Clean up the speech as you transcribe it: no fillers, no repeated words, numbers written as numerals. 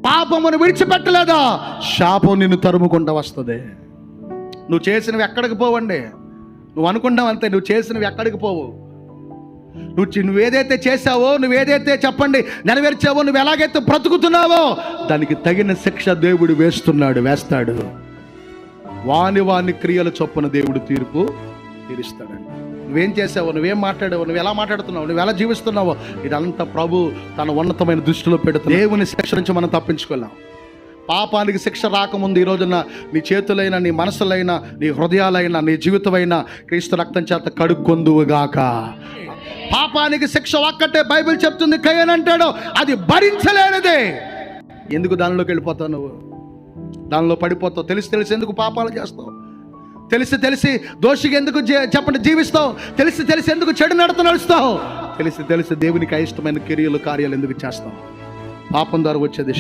పాపమును విడిచిపెట్టలేదా, శాపం నిన్ను తరుముకుంటూ వస్తుంది. నువ్వు చేసినవి ఎక్కడికి పోవండి. నువ్వు అనుకుంటావు అంతే, నువ్వు చేసినవి ఎక్కడికి పోవు. నువ్వేదైతే చేసావో, నువ్వేదైతే చెప్పండి నెరవేర్చావో, నువ్వు ఎలాగైతే బ్రతుకుతున్నావో దానికి తగిన శిక్ష దేవుడు వేస్తాడు. వాని క్రియల చొప్పున దేవుడు తీర్పు తీరుస్తాడండి. నువ్వేం చేసావో, నువ్వేం మాట్లాడావో, నువ్వు ఎలా మాట్లాడుతున్నావు, నువ్వు ఎలా జీవిస్తున్నావో, ఇదంతా ప్రభు తన ఉన్నతమైన దృష్టిలో పెడుతుంది. దేవుని శిక్ష నుంచి మనం తప్పించుకోలేం. పాపానికి శిక్ష రాకముందు ఈ రోజున నీ చేతులైనా, నీ మనసులైనా, నీ హృదయాలైనా, నీ జీవితమైనా క్రీస్తు రక్తం చేత కడుక్కొందువుగాక. పాపానికి శిక్ష ఒక్కటే బైబిల్ చెప్తుంది. కయ్యను అంటాడు అది భరించలేనిదే. ఎందుకు దానిలోకి వెళ్ళిపోతావు? నువ్వు దానిలో పడిపోతావు. తెలిసి ఎందుకు పాపాలు చేస్తావు? తెలిసి దోషిగా ఎందుకు చెప్పండి జీవిస్తావు? తెలిసి ఎందుకు చెడు నడత నడుస్తావు? తెలిసి దేవునికి అయిష్టమైన క్రియలు కార్యాలు ఎందుకు చేస్తావు? పాపం ద్వారా వచ్చేది